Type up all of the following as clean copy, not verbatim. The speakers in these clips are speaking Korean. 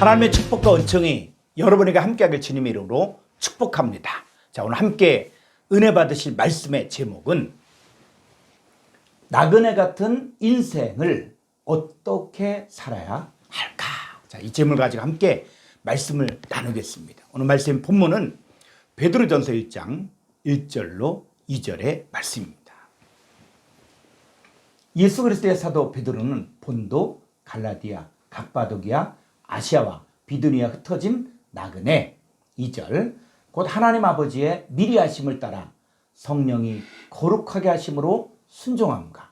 하나님의 축복과 은총이 여러분에게 함께하길 주님의 이름으로 축복합니다. 자, 오늘 함께 은혜 받으실 말씀의 제목은 나그네 같은 인생을 어떻게 살아야 할까? 자, 이 제목을 가지고 함께 말씀을 나누겠습니다. 오늘 말씀 본문은 베드로전서 1장 1절로 2절의 말씀입니다. 예수 그리스도의 사도 베드로는 본도, 갈라디아, 갑바도기아, 아시아와 비두니아 흩어진 나그네 2절 곧 하나님 아버지의 미리 하심을 따라 성령이 거룩하게 하심으로 순종함과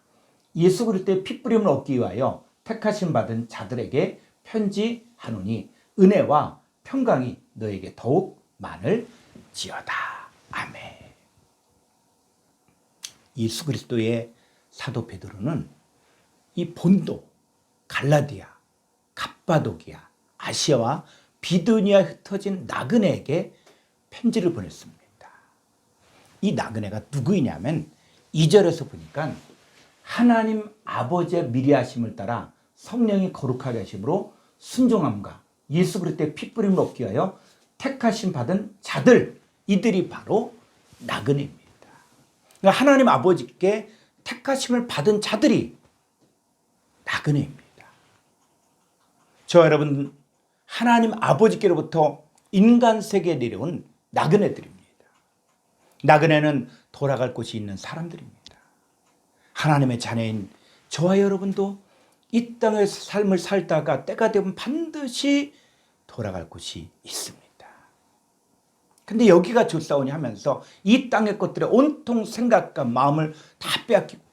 예수 그리스도의 핏부림을 얻기 위하여 택하심 받은 자들에게 편지하노니 은혜와 평강이 너에게 더욱 많을지어다. 아멘. 예수 그리스도의 사도 베드로는 이 본도, 갈라디아, 갑바도기아, 아시아와 비두니아 흩어진 나그네에게 편지를 보냈습니다. 이 나그네가 누구이냐면 2절에서 보니까 하나님 아버지의 미리 하심을 따라 성령이 거룩하게 하심으로 순종함과 예수 그리스도의 핏부림을 얻기 위하여 택하심 받은 자들, 이들이 바로 나그네입니다. 그러니까 하나님 아버지께 택하심을 받은 자들이 나그네입니다. 저 여러분, 하나님 아버지께로부터 인간 세계에 내려온 나그네들입니다. 나그네는 돌아갈 곳이 있는 사람들입니다. 하나님의 자녀인 저와 여러분도 이 땅에서 삶을 살다가 때가 되면 반드시 돌아갈 곳이 있습니다. 근데 여기가 좋사오니 하면서 이 땅의 것들에 온통 생각과 마음을 다 빼앗기고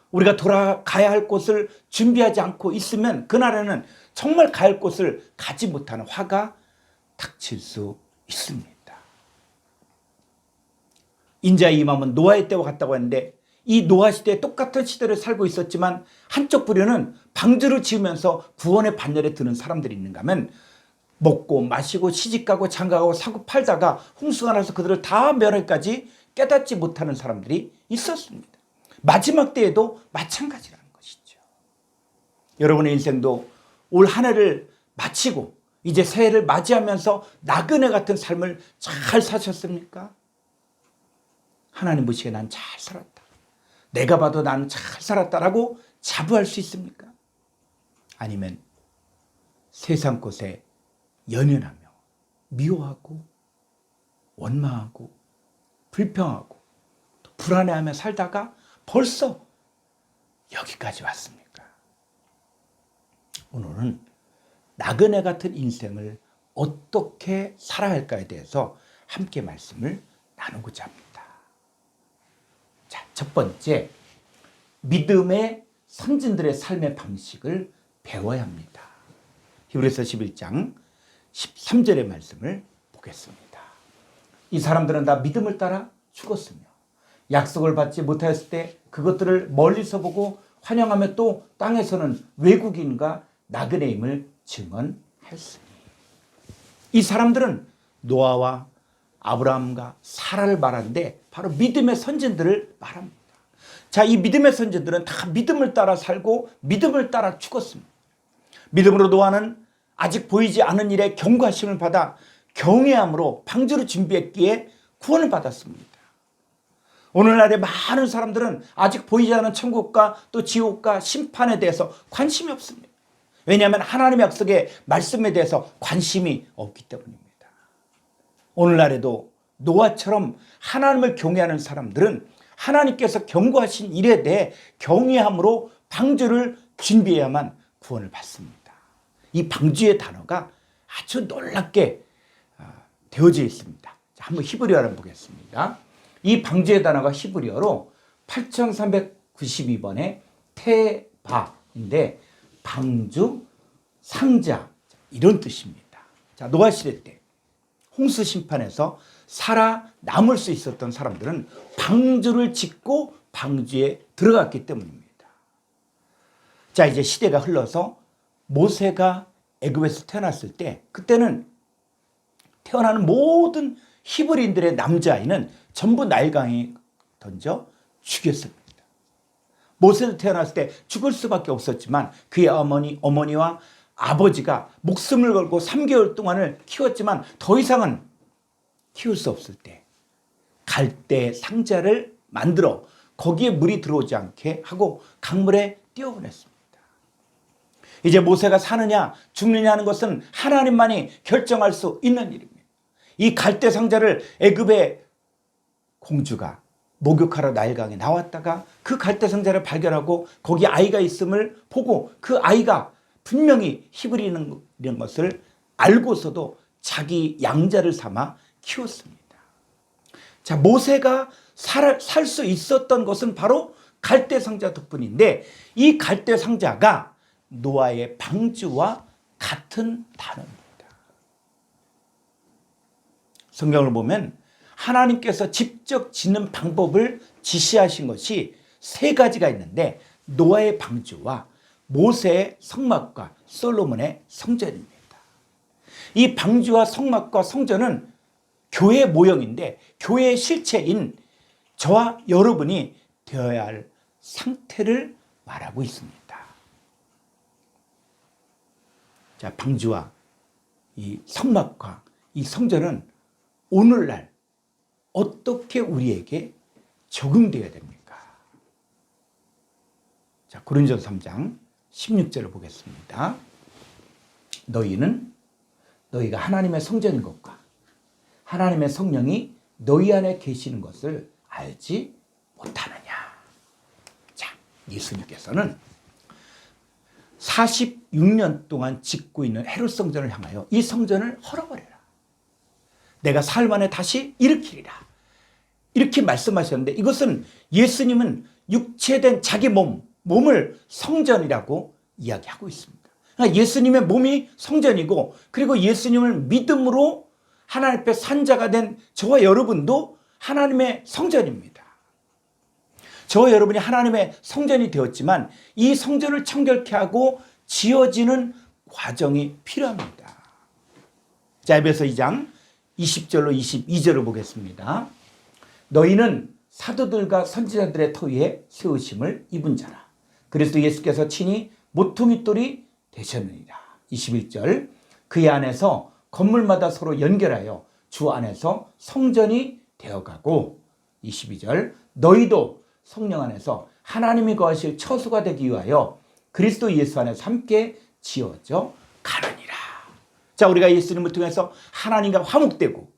우리가 돌아가야 할 곳을 준비하지 않고 있으면 그날에는 정말 갈 곳을 가지 못하는 화가 닥칠 수 있습니다. 인자의 임함은 노아의 때와 같다고 했는데 이 노아 시대에 똑같은 시대를 살고 있었지만 한쪽 부류는 방주를 지으면서 구원의 반열에 드는 사람들이 있는가 하면 먹고 마시고 시집가고 장가가고 사고 팔다가 홍수가 나서 그들을 다 멸할까지 깨닫지 못하는 사람들이 있었습니다. 마지막 때에도 마찬가지라는 것이죠. 여러분의 인생도 올 한 해를 마치고 이제 새해를 맞이하면서 나그네 같은 삶을 잘 사셨습니까? 하나님 보시기에 난 잘 살았다. 내가 봐도 난 잘 살았다라고 자부할 수 있습니까? 아니면 세상 것에 연연하며 미워하고 원망하고 불평하고 또 불안해하며 살다가 벌써 여기까지 왔습니까? 오늘은 나그네 같은 인생을 어떻게 살아야 할까에 대해서 함께 말씀을 나누고자 합니다. 자, 첫 번째, 믿음의 선진들의 삶의 방식을 배워야 합니다. 히브리서 11장 13절의 말씀을 보겠습니다. 이 사람들은 다 믿음을 따라 죽었으며 약속을 받지 못하였을 때 그것들을 멀리서 보고 환영하며 또 땅에서는 외국인과 나그네임을 증언했으니 이 사람들은 노아와 아브라함과 사라를 말하는데 바로 믿음의 선진들을 말합니다. 자, 이 믿음의 선진들은 다 믿음을 따라 살고 믿음을 따라 죽었습니다. 믿음으로 노아는 아직 보이지 않은 일에 경고하심을 받아 경외함으로 방주를 준비했기에 구원을 받았습니다. 오늘날의 많은 사람들은 아직 보이지 않은 천국과 또 지옥과 심판에 대해서 관심이 없습니다. 왜냐하면 하나님의 약속의 말씀에 대해서 관심이 없기 때문입니다. 오늘날에도 노아처럼 하나님을 경외하는 사람들은 하나님께서 경고하신 일에 대해 경외함으로 방주를 준비해야만 구원을 받습니다. 이 방주의 단어가 아주 놀랍게 되어져 있습니다. 자, 한번 히브리어를 보겠습니다. 이 방주의 단어가 히브리어로 8392번의 테바인데 방주, 상자 이런 뜻입니다. 자, 노아 시대 때 홍수 심판에서 살아남을 수 있었던 사람들은 방주를 짓고 방주에 들어갔기 때문입니다. 자, 이제 시대가 흘러서 모세가 애굽에서 태어났을 때 그때는 태어나는 모든 히브리인들의 남자아이는 전부 나일강에 던져 죽였습니다. 모세도 태어났을 때 죽을 수밖에 없었지만 그의 어머니와 아버지가 목숨을 걸고 3개월 동안을 키웠지만 더 이상은 키울 수 없을 때 갈대 상자를 만들어 거기에 물이 들어오지 않게 하고 강물에 띄워보냈습니다. 이제 모세가 사느냐 죽느냐 하는 것은 하나님만이 결정할 수 있는 일입니다. 이 갈대 상자를 애굽의 공주가 목욕하러 나일강에 나왔다가 그 갈대 상자를 발견하고 거기 아이가 있음을 보고 그 아이가 분명히 히브리인 것을 알고서도 자기 양자를 삼아 키웠습니다. 자, 모세가 살 수 있었던 것은 바로 갈대 상자 덕분인데 이 갈대 상자가 노아의 방주와 같은 단어입니다. 성경을 보면 하나님께서 직접 짓는 방법을 지시하신 것이 3가지가 있는데 노아의 방주와 모세의 성막과 솔로몬의 성전입니다. 이 방주와 성막과 성전은 교회 모형인데 교회의 실체인 저와 여러분이 되어야 할 상태를 말하고 있습니다. 자, 방주와 이 성막과 이 성전은 오늘날 어떻게 우리에게 적용되어야 됩니까? 자, 고린도전서 3장 16절을 보겠습니다. 너희가 하나님의 성전인 것과 하나님의 성령이 너희 안에 계시는 것을 알지 못하느냐. 자, 예수님께서는 46년 동안 짓고 있는 헤롯 성전을 향하여 이 성전을 헐어버려라. 내가 사흘 만에 다시 일으키리라. 이렇게 말씀하셨는데 이것은 예수님은 육체된 자기 몸을 성전이라고 이야기하고 있습니다. 그러니까 예수님의 몸이 성전이고 그리고 예수님을 믿음으로 하나님 앞에 산 자가 된 저와 여러분도 하나님의 성전입니다. 저와 여러분이 하나님의 성전이 되었지만 이 성전을 청결케 하고 지어지는 과정이 필요합니다. 자, 에베소 2장 20절로 22절을 보겠습니다. 너희는 사도들과 선지자들의 터위에 세우심을 입은 자라. 그리스도 예수께서 친히 모퉁이 돌이 되셨느니라. 21절 그의 안에서 건물마다 서로 연결하여 주 안에서 성전이 되어가고 22절 너희도 성령 안에서 하나님이 거하실 처소가 되기 위하여 그리스도 예수 안에서 함께 지어져 가느니라. 자, 우리가 예수님을 통해서 하나님과 화목되고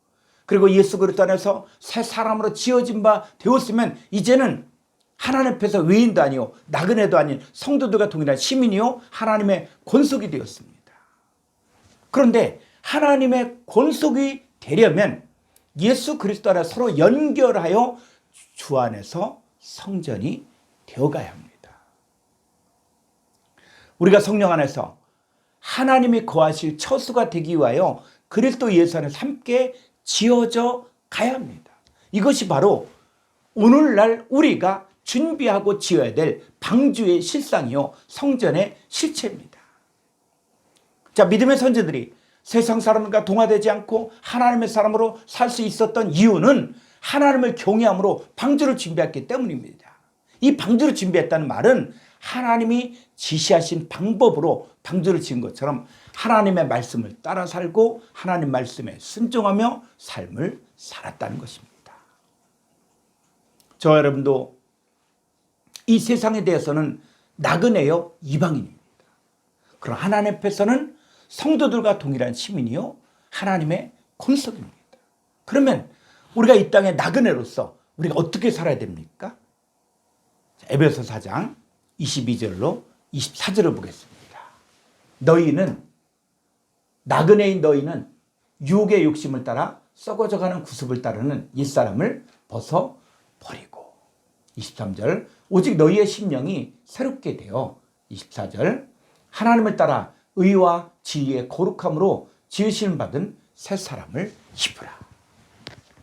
그리고 예수 그리스도 안에서 새 사람으로 지어진 바 되었으면 이제는 하나님 앞에서 외인도 아니요 나그네도 아닌 성도들과 동일한 시민이요 하나님의 권속이 되었습니다. 그런데 하나님의 권속이 되려면 예수 그리스도 안에 서로 연결하여 주 안에서 성전이 되어가야 합니다. 우리가 성령 안에서 하나님이 거하실 처소가 되기 위하여 그리스도 예수 안에서 함께 지어져 가야 합니다. 이것이 바로 오늘날 우리가 준비하고 지어야 될 방주의 실상이요 성전의 실체입니다. 자, 믿음의 선지들이 세상 사람과 동화되지 않고 하나님의 사람으로 살 수 있었던 이유는 하나님을 경외함으로 방주를 준비했기 때문입니다. 이 방주를 준비했다는 말은 하나님이 지시하신 방법으로 방주를 지은 것처럼 하나님의 말씀을 따라 살고 하나님 말씀에 순종하며 삶을 살았다는 것입니다. 저와 여러분도 이 세상에 대해서는 나그네요 이방인입니다. 그럼 하나님 앞에서는 성도들과 동일한 시민이요 하나님의 권속입니다. 그러면 우리가 이 땅의 나그네로서 우리가 어떻게 살아야 됩니까? 에베소 4장 22절로 24절을 보겠습니다. 나그네인 너희는 유혹의 욕심을 따라 썩어져가는 구습을 따르는 옛사람을 벗어버리고 23절 오직 너희의 심령이 새롭게 되어 24절 하나님을 따라 의와 지혜의 거룩함으로 지으심 받은 새 사람을 입으라.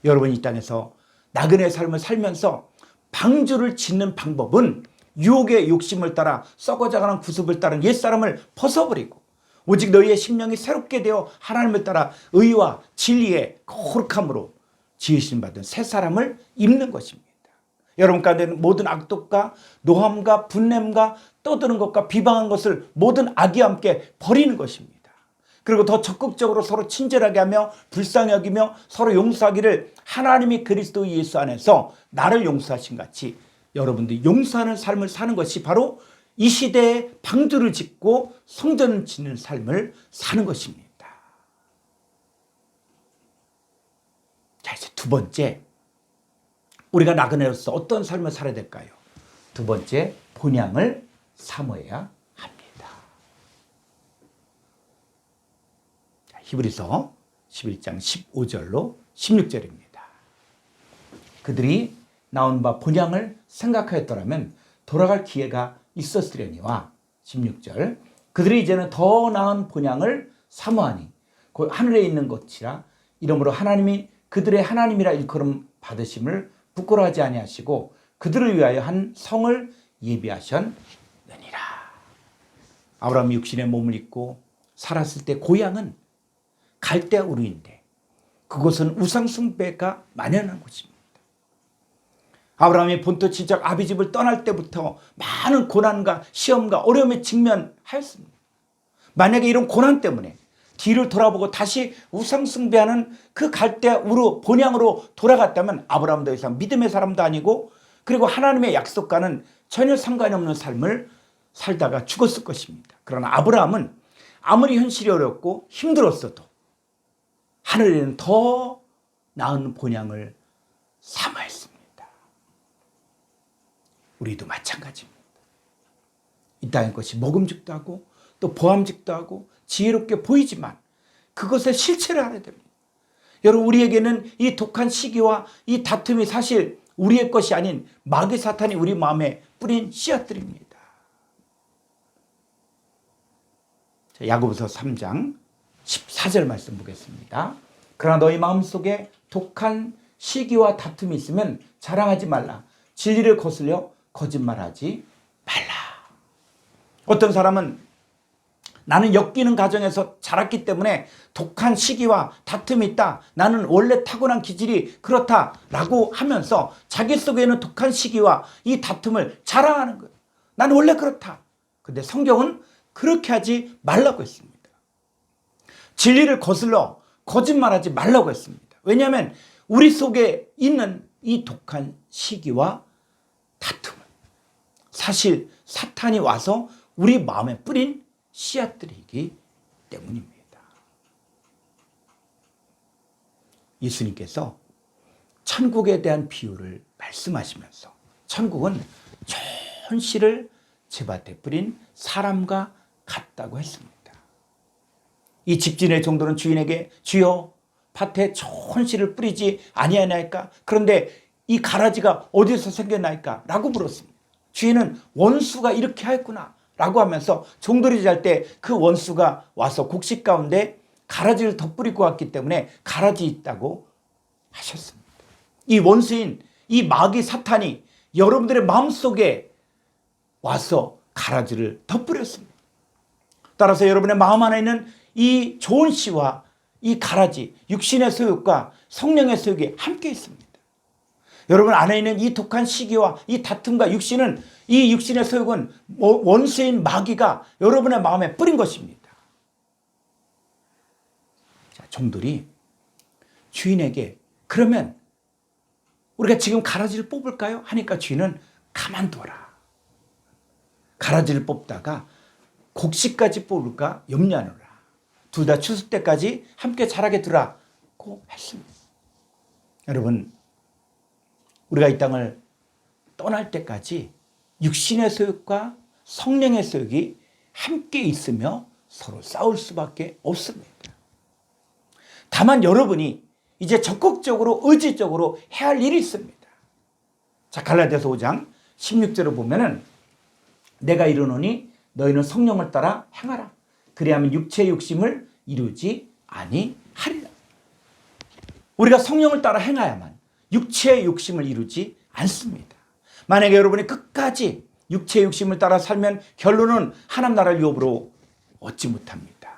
여러분 이 땅에서 나그네의 삶을 살면서 방주를 짓는 방법은 유혹의 욕심을 따라 썩어져가는 구습을 따른 옛사람을 벗어버리고 오직 너희의 심령이 새롭게 되어 하나님을 따라 의와 진리의 거룩함으로 지으심 받은 새 사람을 입는 것입니다. 여러분 가운데는 모든 악독과 노함과 분냄과 떠드는 것과 비방한 것을 모든 악이 함께 버리는 것입니다. 그리고 더 적극적으로 서로 친절하게 하며 불쌍히 여기며 서로 용서하기를 하나님이 그리스도 예수 안에서 나를 용서하신 같이 여러분들이 용서하는 삶을 사는 것이 바로 이 시대에 방주를 짓고 성전을 짓는 삶을 사는 것입니다. 자, 이제 두 번째, 우리가 나그네로서 어떤 삶을 살아야 될까요? 두 번째, 본향을 삼어야 합니다. 자, 히브리서 11장 15절로 16절입니다. 그들이 나온 바 본향을 생각하였더라면 돌아갈 기회가 있었으려니와 16절 그들이 이제는 더 나은 본향을 사모하니 곧 하늘에 있는 것이라 이러므로 하나님이 그들의 하나님이라 일컬음 받으심을 부끄러워하지 아니하시고 그들을 위하여 한 성을 예비하셨느니라. 아브라함이 육신의 몸을 입고 살았을 때 고향은 갈대아 우르인데 그곳은 우상 숭배가 만연한 곳입니다. 아브라함이 본토 친척 아비 집을 떠날 때부터 많은 고난과 시험과 어려움에 직면하였습니다. 만약에 이런 고난 때문에 뒤를 돌아보고 다시 우상 숭배하는 그 갈대아 우르 본향으로 돌아갔다면 아브라함은 더 이상 믿음의 사람도 아니고 그리고 하나님의 약속과는 전혀 상관이 없는 삶을 살다가 죽었을 것입니다. 그러나 아브라함은 아무리 현실이 어렵고 힘들었어도 하늘에는 더 나은 본향을 삼아했습니다. 우리도 마찬가지입니다. 이 땅의 것이 먹음직도 하고 또 보암직도 하고 지혜롭게 보이지만 그것의 실체를 알아야 됩니다. 여러분, 우리에게는 이 독한 시기와 이 다툼이 사실 우리의 것이 아닌 마귀 사탄이 우리 마음에 뿌린 씨앗들입니다. 야고보서 3장 14절 말씀 보겠습니다. 그러나 너희 마음속에 독한 시기와 다툼이 있으면 자랑하지 말라. 진리를 거슬려 거짓말하지 말라. 어떤 사람은 나는 엮이는 가정에서 자랐기 때문에 독한 시기와 다툼이 있다. 나는 원래 타고난 기질이 그렇다라고 하면서 자기 속에는 독한 시기와 이 다툼을 자랑하는 거예요. 나는 원래 그렇다. 근데 성경은 그렇게 하지 말라고 했습니다. 진리를 거슬러 거짓말하지 말라고 했습니다. 왜냐하면 우리 속에 있는 이 독한 시기와 다툼은 사실 사탄이 와서 우리 마음에 뿌린 씨앗들이기 때문입니다. 예수님께서 천국에 대한 비유를 말씀하시면서 천국은 좋은 씨를 제밭에 뿌린 사람과 같다고 했습니다. 이 집주인의 정도는 주인에게 주여 밭에 좋은 씨를 뿌리지 아니하나이까? 그런데 이 가라지가 어디서 생겼나이까? 라고 물었습니다. 주인은 원수가 이렇게 하였구나 라고 하면서 종들이 잘 때 그 원수가 와서 곡식 가운데 가라지를 덧뿌리고 왔기 때문에 가라지 있다고 하셨습니다. 이 원수인 이 마귀 사탄이 여러분들의 마음속에 와서 가라지를 덧뿌렸습니다. 따라서 여러분의 마음 안에 있는 이 좋은 씨와 이 가라지, 육신의 소욕과 성령의 소욕이 함께 있습니다. 여러분 안에 있는 이 독한 시기와 이 다툼과 육신은 이 육신의 소욕은 원수인 마귀가 여러분의 마음에 뿌린 것입니다. 자, 종들이 주인에게 그러면 우리가 지금 가라지를 뽑을까요? 하니까 주인은 가만둬라. 가라지를 뽑다가 곡식까지 뽑을까 염려하노라. 둘 다 추수 때까지 함께 자라게 두라고 했습니다. 여러분, 우리가 이 땅을 떠날 때까지 육신의 소욕과 성령의 소욕이 함께 있으며 서로 싸울 수밖에 없습니다. 다만 여러분이 이제 적극적으로 의지적으로 해야 할 일이 있습니다. 자, 갈라디아서 5장 16절을 보면은 내가 이르노니 너희는 성령을 따라 행하라. 그리하면 육체의 욕심을 이루지 아니하리라. 우리가 성령을 따라 행해야만 육체의 욕심을 이루지 않습니다. 만약에 여러분이 끝까지 육체의 욕심을 따라 살면 결론은 하나님 나라를 유업으로 얻지 못합니다.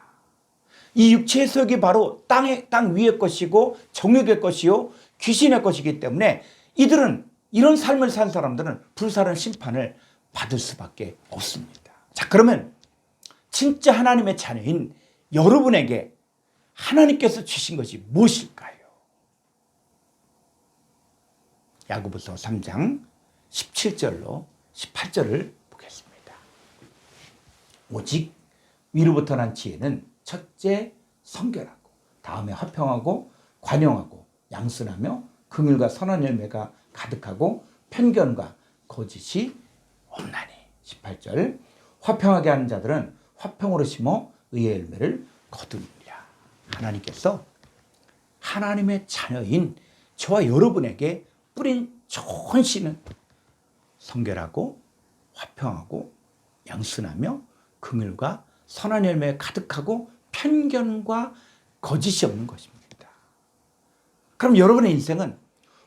이 육체의 소욕이 바로 땅 위의 것이고 정욕의 것이요 귀신의 것이기 때문에 이들은 이런 삶을 산 사람들은 불사른 심판을 받을 수밖에 없습니다. 자, 그러면 진짜 하나님의 자녀인 여러분에게 하나님께서 주신 것이 무엇일까요? 야고보서 3장 17절로 18절을 보겠습니다. 오직 위로부터 난 지혜는 첫째 성결하고 다음에 화평하고 관용하고 양순하며 긍휼과 선한 열매가 가득하고 편견과 거짓이 없나니. 18절 화평하게 하는 자들은 화평으로 심어 의의 열매를 거두느니라. 하나님께서 하나님의 자녀인 저와 여러분에게 뿌린 좋은 씨는 성결하고 화평하고 양순하며 긍휼과 선한 열매가 가득하고 편견과 거짓이 없는 것입니다. 그럼 여러분의 인생은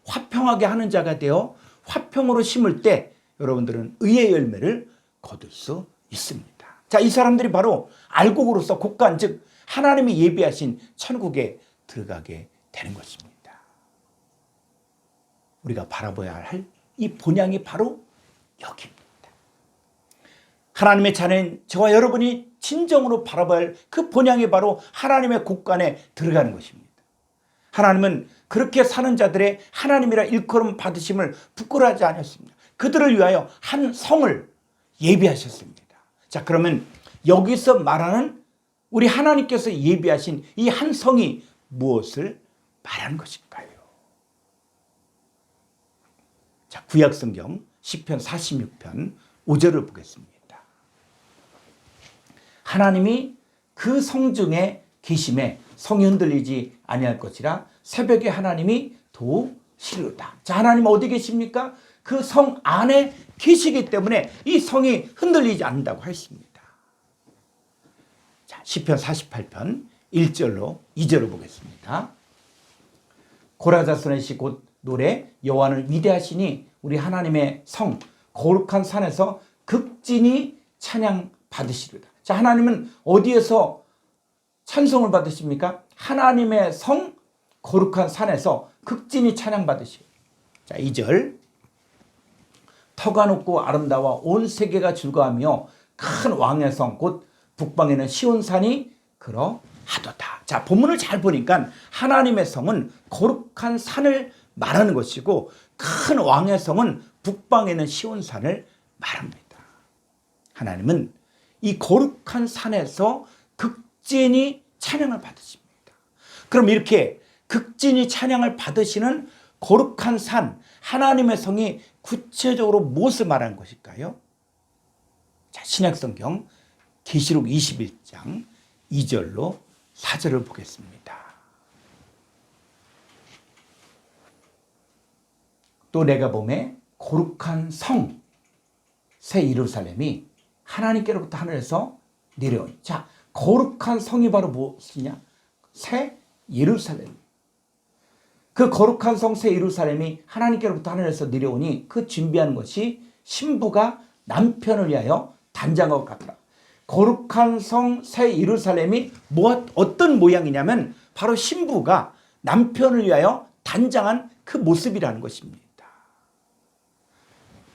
화평하게 하는 자가 되어 화평으로 심을 때 여러분들은 의의 열매를 거둘 수 있습니다. 자, 이 사람들이 바로 알곡으로서 곡간, 즉 하나님이 예비하신 천국에 들어가게 되는 것입니다. 우리가 바라봐야 할 이 본향이 바로 여기입니다. 하나님의 자녀인 저와 여러분이 진정으로 바라봐야 할 그 본향이 바로 하나님의 곡간에 들어가는 것입니다. 하나님은 그렇게 사는 자들의 하나님이라 일컬음 받으심을 부끄러워하지 않았습니다. 그들을 위하여 한 성을 예비하셨습니다. 자, 그러면 여기서 말하는 우리 하나님께서 예비하신 이 한 성이 무엇을 말하는 것일까요? 자, 구약성경 시편 46편 5절을 보겠습니다. 하나님이 그 성중에 계심에 성이 흔들리지 아니할 것이라 새벽에 하나님이 도우시리로다. 자, 하나님 어디 계십니까? 그 성 안에 계시기 때문에 이 성이 흔들리지 않는다고 했습니다. 자, 시편 48편 1절로 2절을 보겠습니다. 고라자손의 시 곧 노래 여호와는 위대하시니 우리 하나님의 성 거룩한 산에서 극진히 찬양 받으시리로다. 자, 하나님은 어디에서 찬송을 받으십니까? 하나님의 성 거룩한 산에서 극진히 찬양 받으시오. 자, 2절 터가 높고 아름다워 온 세계가 즐거워하며 큰 왕의 성 곧 북방에는 시온산이 그러하도다. 자, 본문을 잘 보니까 하나님의 성은 거룩한 산을 말하는 것이고 큰 왕의 성은 북방에는 시온산을 말합니다. 하나님은 이 거룩한 산에서 극진히 찬양을 받으십니다. 그럼 이렇게 극진히 찬양을 받으시는 거룩한 산, 하나님의 성이 구체적으로 무엇을 말하는 것일까요? 자, 신약성경 계시록 21장 2절로 4절을 보겠습니다. 또 내가 보매 거룩한 성, 새 예루살렘이 하나님께로부터 하늘에서 내려오니. 자, 거룩한 성이 바로 무엇이냐? 새 예루살렘. 그 거룩한 성 새 예루살렘이 하나님께로부터 하늘에서 내려오니 그 준비하는 것이 신부가 남편을 위하여 단장한 것 같더라. 거룩한 성 새 예루살렘이 어떤 모양이냐면 바로 신부가 남편을 위하여 단장한 그 모습이라는 것입니다.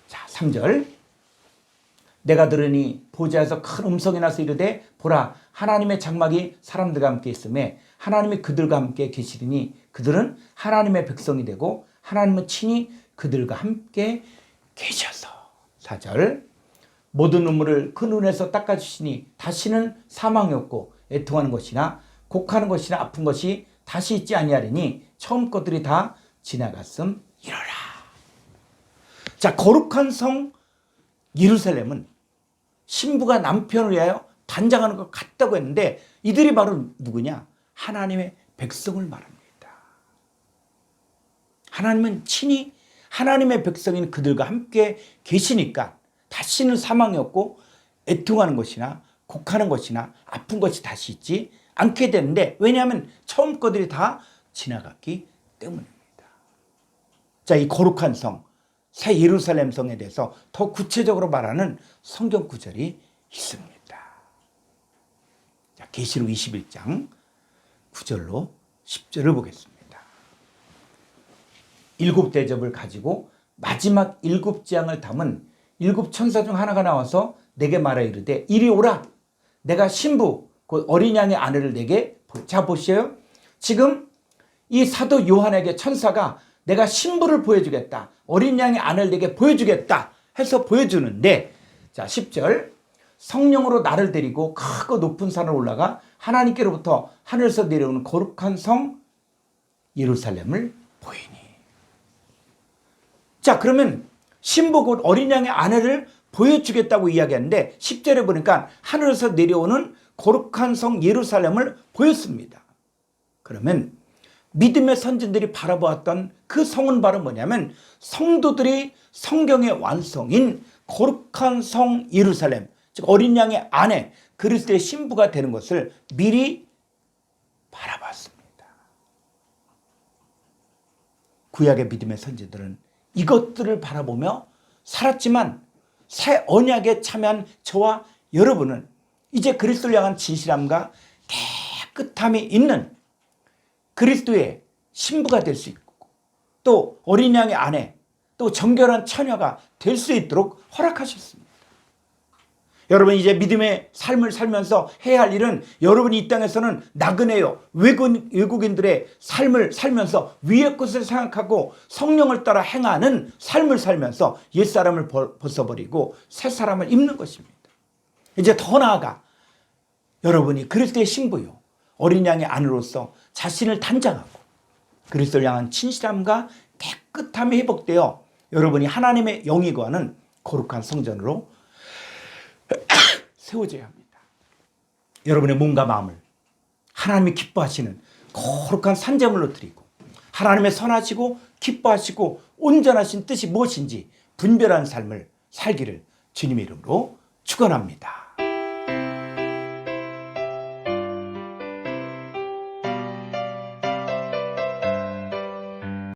자, 3절 내가 들으니 보좌에서 큰 음성이 나서 이르되 보라 하나님의 장막이 사람들과 함께 있음에 하나님이 그들과 함께 계시리니 그들은 하나님의 백성이 되고 하나님은 친히 그들과 함께 계셔서. 4절 모든 눈물을 그 눈에서 닦아주시니 다시는 사망이 없고 애통하는 것이나 곡하는 것이나 아픈 것이 다시 있지 아니하리니 처음 것들이 다 지나갔음 이러라. 자, 거룩한 성 예루살렘은 신부가 남편을 위하여 단장하는 것 같다고 했는데 이들이 바로 누구냐? 하나님의 백성을 말합니다. 하나님은 친히 하나님의 백성인 그들과 함께 계시니까 다시는 사망이 없고 애통하는 것이나 곡하는 것이나 아픈 것이 다시 있지 않게 되는데 왜냐하면 처음 것들이 다 지나갔기 때문입니다. 자, 이 거룩한 성 새 예루살렘 성에 대해서 더 구체적으로 말하는 성경 구절이 있습니다. 자, 계시록 21장 9절로 10절을 보겠습니다. 7 대접을 가지고 마지막 7재앙을 담은 7천사 중 하나가 나와서 내게 말하 이르되 이리 오라. 내가 신부 곧 어린 양의 아내를 내게 자 보세요. 지금 이 사도 요한에게 천사가 내가 신부를 보여주겠다. 어린 양의 아내를 내게 보여주겠다 해서 보여주는데 자 10절 성령으로 나를 데리고 크고 높은 산을 올라가 하나님께로부터 하늘에서 내려오는 거룩한 성 예루살렘을 보이니. 자 그러면 신부 곧 어린 양의 아내를 보여주겠다고 이야기하는데 10절에 보니까 하늘에서 내려오는 거룩한 성 예루살렘을 보였습니다. 그러면 믿음의 선진들이 바라보았던 그 성은 바로 뭐냐면 성도들이 성경의 완성인 거룩한 성 예루살렘, 즉 어린 양의 아내 그리스도의 신부가 되는 것을 미리 바라봤습니다. 구약의 믿음의 선지들은 이것들을 바라보며 살았지만 새 언약에 참여한 저와 여러분은 이제 그리스도를 향한 진실함과 깨끗함이 있는 그리스도의 신부가 될 수 있고 또 어린 양의 아내 또 정결한 처녀가 될 수 있도록 허락하셨습니다. 여러분 이제 믿음의 삶을 살면서 해야 할 일은 여러분이 이 땅에서는 나그네요 외국인들의 삶을 살면서 위의 것을 생각하고 성령을 따라 행하는 삶을 살면서 옛사람을 벗어버리고 새 사람을 입는 것입니다. 이제 더 나아가 여러분이 그리스도의 신부요 어린 양의 아내로서 자신을 단장하고 그리스도를 향한 진실함과 깨끗함이 회복되어 여러분이 하나님의 영이 거하는 거룩한 성전으로 세워져야 합니다. 여러분의 몸과 마음을 하나님이 기뻐하시는 거룩한 산제물로 드리고 하나님의 선하시고 기뻐하시고 온전하신 뜻이 무엇인지 분별한 삶을 살기를 주님의 이름으로 축원합니다.